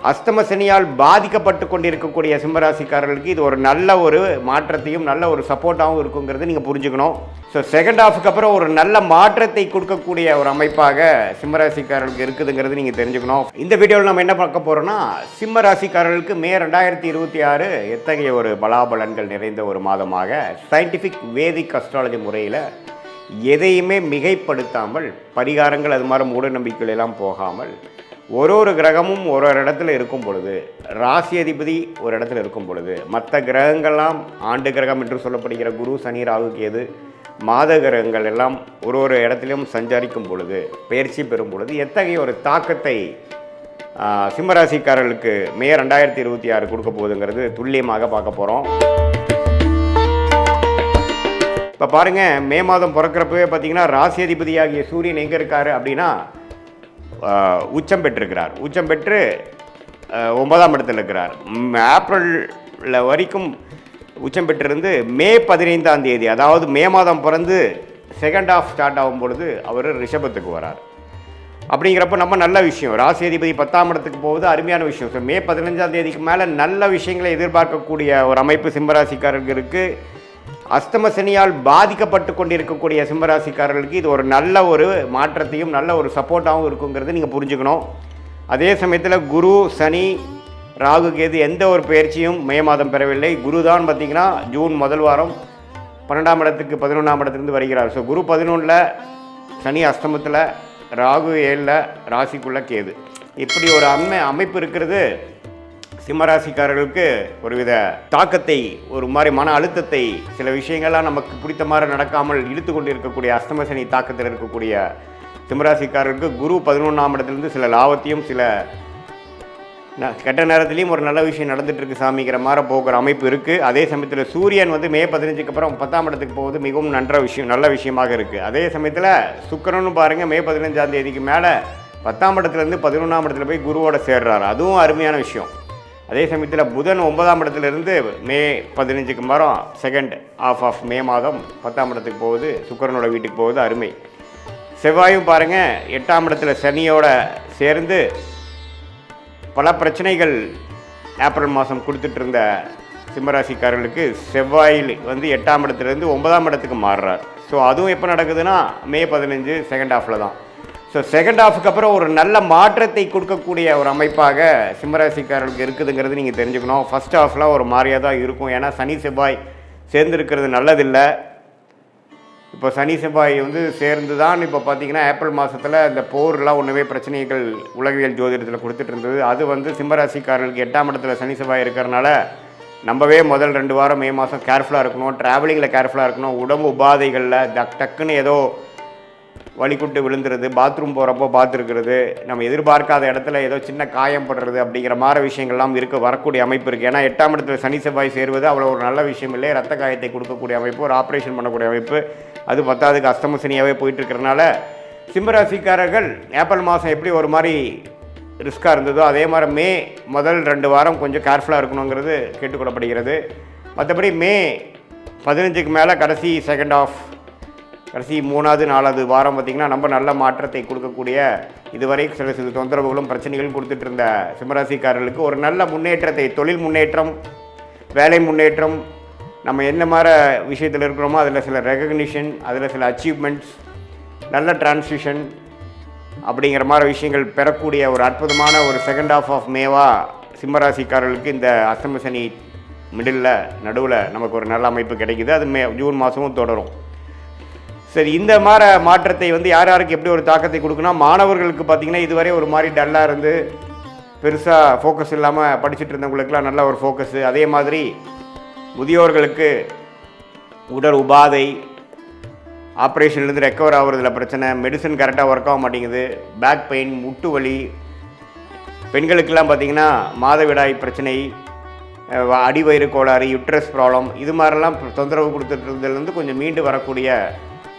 அஸ்தம சனியால் பாதிக்கப்பட்டு கொண்டிருக்கக்கூடிய சிம்மராசிக்காரர்களுக்கு இது ஒரு நல்ல ஒரு மாற்றத்தையும் நல்ல ஒரு சப்போர்ட்டாகவும் இருக்குங்கிறது நீங்கள் புரிஞ்சுக்கணும். ஸோ செகண்ட் ஹாஃபுக்கு அப்புறம் ஒரு நல்ல மாற்றத்தை கொடுக்கக்கூடிய ஒரு அமைப்பாக சிம்மராசிக்காரர்களுக்கு இருக்குதுங்கிறது நீங்கள் தெரிஞ்சுக்கணும். இந்த வீடியோவில் நம்ம என்ன பார்க்க போகிறோம்னா, சிம்மராசிக்காரர்களுக்கு மே 2026 எத்தகைய ஒரு பலாபலன்கள் நிறைந்த ஒரு மாதமாக சயின்டிஃபிக் வேதிக் அஸ்ட்ராலஜி முறையில் எதையுமே மிகைப்படுத்தாமல், பரிகாரங்கள் அது மாதிரி மூட நம்பிக்கைகள் எல்லாம் போகாமல், ஒரு கிரகமும் ஒரு இடத்துல இருக்கும் பொழுது, ராசி அதிபதி ஒரு இடத்துல இருக்கும் பொழுது, மற்ற கிரகங்கள்லாம் ஆண்டு கிரகம் என்று சொல்லப்படுகிற குரு, சனி, ராகு, கேது, மாத கிரகங்கள் எல்லாம் ஒரு இடத்துலையும் சஞ்சரிக்கும் பொழுது, பயிற்சி பெறும் பொழுது எத்தகைய ஒரு தாக்கத்தை சிம்மராசிக்காரர்களுக்கு மே 2026 கொடுக்க போகுதுங்கிறது துல்லியமாக பார்க்க போகிறோம். இப்போ பாருங்கள், மே மாதம் பிறக்கிறப்பவே பார்த்தீங்கன்னா ராசி அதிபதியாகிய சூரியன் எங்கே இருக்கார் அப்படின்னா உச்சம் பெற்றிருக்கிறார். உச்சம் பெற்று 9ஆம் இடத்தில் இருக்கிறார். ஏப்ரலில் வரைக்கும் உச்சம் பெற்றிருந்து மே 15ஆம் தேதி, அதாவது மே மாதம் பிறந்து செகண்ட் ஹாஃப் ஸ்டார்ட் ஆகும் பொழுது அவர் ரிஷபத்துக்கு வரார். அப்படிங்கிறப்ப நம்ம நல்ல விஷயம், ராசி அதிபதி 10ஆம் இடத்துக்கு போகுது, அருமையான விஷயம். ஸோ மே 15ஆம் தேதிக்கு மேலே நல்ல விஷயங்களை எதிர்பார்க்கக்கூடிய ஒரு அமைப்பு சிம்மராசிக்காரர்களுக்கு, அஸ்தம சனியால் பாதிக்கப்பட்டு கொண்டிருக்கக்கூடிய சிம்மராசிக்காரர்களுக்கு இது ஒரு நல்ல ஒரு மாற்றத்தையும் நல்ல ஒரு சப்போர்ட்டாகவும் இருக்குங்கிறது நீங்கள் புரிஞ்சுக்கணும். அதே சமயத்தில் குரு, சனி, ராகு, கேது எந்த ஒரு பயிற்சியும் மே மாதம் பெறவில்லை. குரு தான் பார்த்திங்கன்னா ஜூன் முதல் வாரம் 12ஆம் இடத்துக்கு 11ஆம் இடத்துலேருந்து வருகிறார். ஸோ குரு 11ல், சனி அஸ்தமத்தில், ராகு 7ல், ராசிக்குள்ளே கேது. இப்படி ஒரு அமைப்பு இருக்கிறது சிம்மராசிக்காரர்களுக்கு ஒருவித தாக்கத்தை, ஒரு மாதிரி மன அழுத்தத்தை, சில விஷயங்கள்லாம் நமக்கு பிடித்த மாதிரி நடக்காமல் இழுத்து கொண்டு இருக்கக்கூடிய அஸ்தம சனி தாக்கத்தில் இருக்கக்கூடிய சிம்மராசிக்காரர்களுக்கு குரு 11ஆம் இடத்துலேருந்து சில லாபத்தையும் சில கெட்ட நேரத்துலேயும் ஒரு நல்ல விஷயம் நடந்துகிட்ருக்கு சாமிங்கிற மாதிரி போகிற அமைப்பு இருக்குது. அதே சமயத்தில் சூரியன் வந்து மே 15க்கு அப்புறம் 10ஆம் இடத்துக்கு போகுது, மிகவும் நல்ல விஷயமாக இருக்குது. அதே சமயத்தில் சுக்கிரனும் பாருங்கள் மே 15ஆம் தேதிக்கு மேலே 10ஆம் இடத்துலேருந்து 11ஆம் இடத்துல போய் குருவோட சேர்றாரு, அதுவும் அருமையான விஷயம். அதே சமயத்தில் புதன் 9ஆம் இடத்துலேருந்து மே 15க்கு மரம் செகண்ட் ஹாஃப் ஆஃப் மே மாதம் 10ஆம் இடத்துக்கு போகுது, சுக்கிரனோட வீட்டுக்கு போகுது, அருமை. செவ்வாயும் பாருங்கள் 8ஆம் இடத்துல சனியோட சேர்ந்து பல பிரச்சனைகள் ஏப்ரல் மாதம் கொடுத்துட்டு இருந்த சிம்மராசிக்காரர்களுக்கு செவ்வாயில் வந்து 8ஆம் இடத்துலேருந்து 9ஆம் இடத்துக்கு மாறுறார். ஸோ அதுவும் எப்போ நடக்குதுன்னா மே 15 செகண்ட் ஹாஃபில் தான். ஸோ செகண்ட் ஹாஃபுக்கு அப்புறம் ஒரு நல்ல மாற்றத்தை கொடுக்கக்கூடிய ஒரு அமைப்பாக சிம்மராசிக்காரர்களுக்கு இருக்குதுங்கிறது நீங்கள் தெரிஞ்சுக்கணும். ஃபஸ்ட் ஹாஃபில் ஒரு மாதிரியாக தான் இருக்கும், ஏன்னா சனி செவ்வாய் சேர்ந்துருக்கிறது நல்லதில்லை. இப்போ சனி செவ்வாய் வந்து சேர்ந்து தான் இப்போ பார்த்திங்கன்னா ஏப்ரல் மாதத்தில் இந்த போர்லாம் ஒன்றுமே பிரச்சனைகள் உலகியல் ஜோதிடத்தில் கொடுத்துட்டு இருந்தது. அது வந்து சிம்மராசிக்காரர்களுக்கு 8ஆம் இடத்துல சனி செவ்வாய் இருக்கிறனால நம்பவே முதல் 2 வாரம் மே மாதம் கேர்ஃபுல்லாக இருக்கணும், ட்ராவலிங்கில் கேர்ஃபுல்லாக இருக்கணும், உடம்பு உபாதைகளில் டக்குன்னு ஏதோ வலிக்குட்டு விழுந்துருது, பாத்ரூம் போகிறப்போ பார்த்துருக்கிறது, நம்ம எதிர்பார்க்காத இடத்துல ஏதோ சின்ன காயம் படுறது அப்படிங்கிற மாதிரி விஷயங்கள்லாம் வரக்கூடிய அமைப்பு இருக்குது. ஏன்னா 8ஆம் இடத்துல சனி செவ்வாய் சேருவது அவ்வளோ ஒரு நல்ல விஷயம் இல்லை. ரத்த காயத்தை கொடுக்கக்கூடிய அமைப்பு, ஒரு ஆப்ரேஷன் பண்ணக்கூடிய அமைப்பு, அது 10ஆவதுக்கு அஸ்தம சனியாகவே போயிட்டுருக்கிறனால சிம்மராசிக்காரர்கள் ஏப்ரல் மாதம் எப்படி ஒரு மாதிரி ரிஸ்க்காக இருந்ததோ அதே மாதிரி மே முதல் 2 வாரம் கொஞ்சம் கேர்ஃபுல்லாக இருக்கணுங்கிறது கேட்டுக்கொள்ளப்படுகிறது. மற்றபடி மே 15க்கு மேலே கடைசி செகண்ட் ஆஃப், கடைசி 3வது 4வது வாரம் பார்த்திங்கன்னா நம்ம நல்ல மாற்றத்தை கொடுக்கக்கூடிய, இதுவரை சில தொந்தரவுகளும் பிரச்சனைகளும் கொடுத்துட்டு இருந்த சிம்மராசிக்காரர்களுக்கு ஒரு நல்ல முன்னேற்றத்தை, தொழில் முன்னேற்றம், வேலை முன்னேற்றம், நம்ம என்ன மாதிரி விஷயத்தில் இருக்கிறோமோ அதில் சில ரெகக்னிஷன், அதில் சில அச்சீவ்மெண்ட்ஸ், நல்ல டிரான்சிஷன் அப்படிங்கிற மாதிரி விஷயங்கள் பெறக்கூடிய ஒரு அற்புதமான ஒரு செகண்ட் ஹாஃப் ஆஃப் மேவா சிம்மராசிக்காரர்களுக்கு இந்த அஸ்தம சனி மிடில் நடுவில் நமக்கு ஒரு நல்ல அமைப்பு கிடைக்குது. அது ஜூன் மாதமும் தொடரும். சரி, இந்த மாதிரி மாற்றத்தை வந்து யார் யாருக்கு எப்படி ஒரு தாக்கத்தை கொடுக்குன்னா, மாணவர்களுக்கு பார்த்திங்கன்னா இதுவரை ஒரு மாதிரி டல்லாக இருந்து பெருசாக ஃபோக்கஸ் இல்லாமல் படிச்சுட்டு இருந்தவங்களுக்குலாம் நல்ல ஒரு ஃபோக்கஸு. அதே மாதிரி முதியோர்களுக்கு உடல் உபாதை, ஆப்ரேஷன்லேருந்து ரெக்கவர் ஆகுறதுல பிரச்சனை, மெடிசன் கரெக்டாக ஒர்க் ஆக மாட்டேங்குது, பேக் பெயின், முட்டு வலி, பெண்களுக்கெல்லாம் பார்த்திங்கன்னா மாதவிடாய் பிரச்சனை, அடிவயிறு கோளாறு, யுட்ரஸ் ப்ராப்ளம், இது மாதிரிலாம் தொந்தரவு கொடுத்துட்டு இருந்ததுலேருந்து கொஞ்சம் மீண்டு வரக்கூடிய,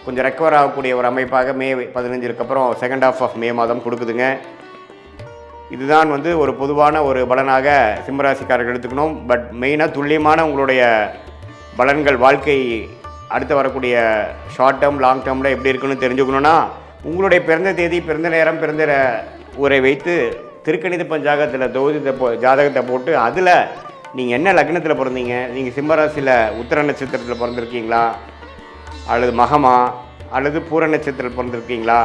கொஞ்சம் ரெக்கவர் ஆகக்கூடிய ஒரு அமைப்பாக மே 15க்கு அப்புறம் செகண்ட் ஹாஃப் ஆஃப் மே மாதம் கொடுக்குதுங்க. இதுதான் வந்து ஒரு பொதுவான ஒரு பலனாக சிம்மராசிக்காரர்கள் எடுத்துக்கணும். பட் மெயினாக துல்லியமான உங்களுடைய பலன்கள், வாழ்க்கை அடுத்து வரக்கூடிய ஷார்ட் டேர்ம் லாங் டேர்மில் எப்படி இருக்குன்னு தெரிஞ்சுக்கணுன்னா உங்களுடைய பிறந்த தேதி, பிறந்த நேரம், பிறந்த ஊரை வைத்து திருக்கணித பஞ்சாங்கத்தில் ஜாதகத்தை போட்டு அதில் நீங்கள் என்ன லக்னத்தில் பிறந்தீங்க, நீங்கள் சிம்மராசியில் உத்திர நட்சத்திரத்தில் பிறந்திருக்கீங்களா அல்லது மகமா அல்லது பூர நட்சத்திரத்தில் பிறந்திருக்கீங்களா,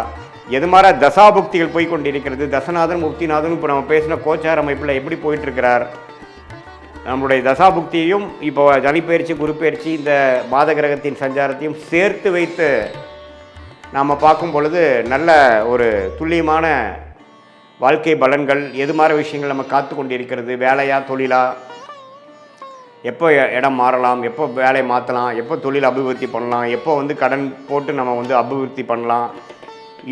எது மாதிரி தசாபுக்திகள் போய் கொண்டிருக்கிறது, தசநாதன் முக்திநாதன் இப்போ நம்ம பேசின கோச்சார அமைப்பில் எப்படி போயிட்டுருக்கிறார், நம்மளுடைய தசாபுக்தியையும் இப்போ சனிப்பயிற்சி குருப்பெயர்ச்சி இந்த மாத கிரகத்தின் சஞ்சாரத்தையும் சேர்த்து வைத்து நாம் பார்க்கும் பொழுது நல்ல ஒரு துல்லியமான வாழ்க்கை பலன்கள், எது மாதிரி விஷயங்கள் நம்ம காத்து கொண்டிருக்கிறது, வேலையா தொழிலா, எப்போ இடம் மாறலாம், எப்போ வேலை மாற்றலாம், எப்போ தொழில் அபிவிருத்தி பண்ணலாம், எப்போ வந்து கடன் போட்டு நம்ம வந்து அபிவிருத்தி பண்ணலாம்,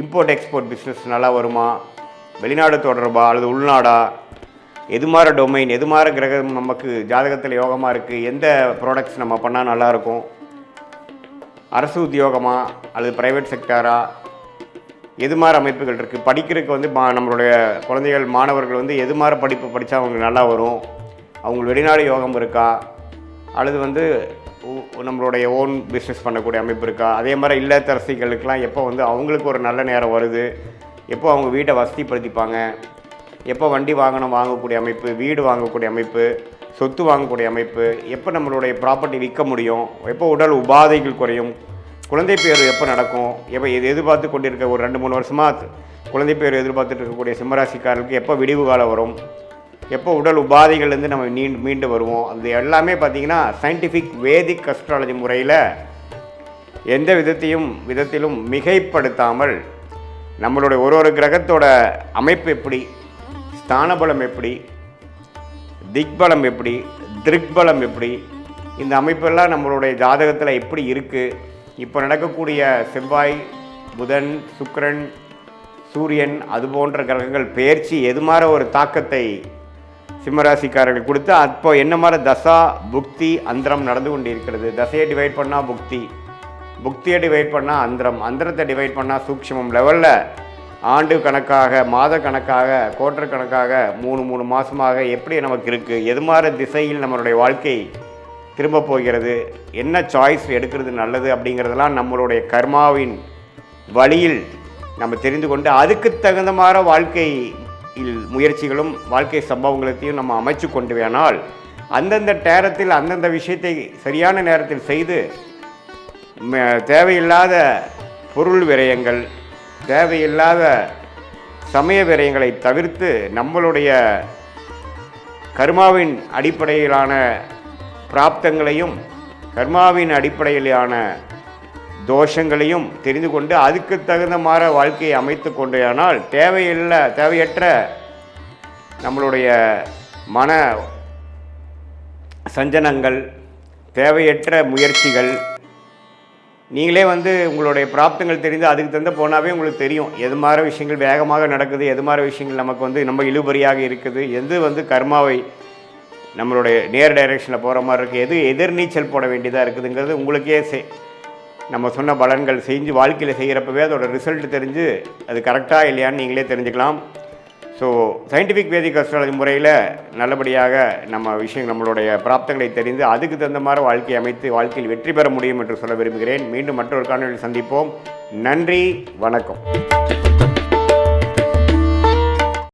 இம்போர்ட் எக்ஸ்போர்ட் பிஸ்னஸ் நல்லா வருமா, வெளிநாடு தொடர்பா அல்லது உள்நாடா, எது மாதிரி டொமைன், எது மாதிரி கிரகம் நமக்கு ஜாதகத்தில் யோகமாக இருக்குது, எந்த ப்ராடக்ட்ஸ் நம்ம பண்ணால் நல்லாயிருக்கும், அரசு உத்தியோகமா அல்லது ப்ரைவேட் செக்டாரா, எது மாதிரி அமைப்புகள் இருக்குது, படிக்கிறதுக்கு வந்து நம்மளுடைய குழந்தைகள் மாணவர்கள் வந்து எது மாதிரி படிப்பு படித்தா அவங்களுக்கு நல்லா வரும், அவங்களுக்கு வெளிநாடு யோகம் இருக்கா அல்லது வந்து நம்மளுடைய ஓன் பிஸ்னஸ் பண்ணக்கூடிய அமைப்பு இருக்கா, அதே மாதிரி இல்லத்தரசிகளுக்கெல்லாம் எப்போ வந்து அவங்களுக்கு ஒரு நல்ல நேரம் வருது, எப்போ அவங்க வீட்டை வசதிப்படுத்திப்பாங்க, எப்போ வண்டி வாங்கக்கூடிய அமைப்பு, வீடு வாங்கக்கூடிய அமைப்பு, சொத்து வாங்கக்கூடிய அமைப்பு, எப்போ நம்மளுடைய ப்ராப்பர்ட்டி விற்க முடியும், எப்போ உடல் உபாதைகள் குறையும், குழந்தை பேர் எப்போ நடக்கும், எப்போ எதிர்பார்த்து கொண்டிருக்க ஒரு 2-3 வருஷமாக குழந்தை பேர் எதிர்பார்த்துட்டு இருக்கக்கூடிய சிம்மராசிக்காரர்களுக்கு எப்போ விடிவு காலம் வரும், எப்போ உடல் உபாதைகள்லேருந்து நம்ம மீண்டு வருவோம், அது எல்லாமே பார்த்திங்கன்னா சயின்டிஃபிக் வேதிக் அஸ்ட்ராலஜி முறையில் எந்த விதத்திலும் மிகைப்படுத்தாமல் நம்மளுடைய ஒரு கிரகத்தோட அமைப்பு எப்படி, ஸ்தானபலம் எப்படி, திக்பலம் எப்படி, திருக்பலம் எப்படி, இந்த அமைப்பெல்லாம் நம்மளுடைய ஜாதகத்தில் எப்படி இருக்குது, இப்போ நடக்கக்கூடிய செவ்வாய் புதன் சுக்கிரன் சூரியன் அது போன்ற கிரகங்கள் பெயர்ச்சி எது மாதிரி ஒரு தாக்கத்தை சிம்மராசிக்காரர்கள் கொடுத்து அப்போ என்ன மாதிரி தசா புக்தி அந்தரம் நடந்து கொண்டு இருக்கிறது, தசையை டிவைட் பண்ணால் புக்தி, புக்தியை டிவைட் பண்ணால் அந்தரம், அந்தரத்தை டிவைட் பண்ணால் சூக்ஷ்மம் லெவலில் ஆண்டு கணக்காக மாத கணக்காக குவார்டர் கணக்காக 3 மாதமாக எப்படி நமக்கு இருக்குது, எது மாதிரி திசையில் நம்மளுடைய வாழ்க்கை திரும்ப போகிறது, என்ன சாய்ஸ் எடுக்கிறது நல்லது அப்படிங்கிறதெல்லாம் நம்மளுடைய கர்மாவின் வழியில் நம்ம தெரிந்து கொண்டு அதுக்கு தகுந்த மாதிரி வாழ்க்கையில் முயற்சிகளும் வாழ்க்கை சம்பவங்களையும் நம்ம அமைச்சு கொண்டு வேணால் அந்தந்த நேரத்தில் அந்தந்த விஷயத்தை சரியான நேரத்தில் செய்து தேவையில்லாத பொருள் விரயங்கள், தேவையில்லாத சமய விரயங்களை தவிர்த்து நம்மளுடைய கர்மாவின் அடிப்படையிலான பிராப்தங்களையும் கர்மாவின் அடிப்படையிலான தோஷங்களையும் தெரிந்து கொண்டு அதுக்கு தகுந்த மாதிரி வாழ்க்கையை அமைத்து கொண்டேயானால் தேவையற்ற நம்மளுடைய மன சஞ்சனங்கள், தேவையற்ற முயற்சிகள், நீங்களே வந்து உங்களுடைய பிராப்தங்கள் தெரிந்து அதுக்கு தந்து போனாவே உங்களுக்கு தெரியும் எது மாதிரி விஷயங்கள் வேகமாக நடக்குது, எது மாதிரி விஷயங்கள் நமக்கு வந்து நம்ம இழுபறியாக இருக்குது, எது வந்து கர்மாவை நம்மளுடைய நேர் டைரெக்ஷனில் போகிற மாதிரி இருக்குது, எது எதிர்நீச்சல் போட வேண்டியதாக இருக்குதுங்கிறது உங்களுக்கே நம்ம சொன்ன பலன்கள் செஞ்சு வாழ்க்கையில் செய்கிறப்பவே அதோட ரிசல்ட் தெரிஞ்சு அது கரெக்டாக இல்லையான்னு நீங்களே தெரிஞ்சுக்கலாம். ஸோ சயின்டிஃபிக் வேதிக் அஸ்ட்ராலஜி முறையில் நல்லபடியாக நம்மளுடைய பிராப்தங்களை தெரிந்து அதுக்கு தகுந்த மாதிரி வாழ்க்கையை அமைத்து வாழ்க்கையில் வெற்றி பெற முடியும் என்று சொல்ல விரும்புகிறேன். மீண்டும் மற்றொரு காணொலியில் சந்திப்போம். நன்றி, வணக்கம்.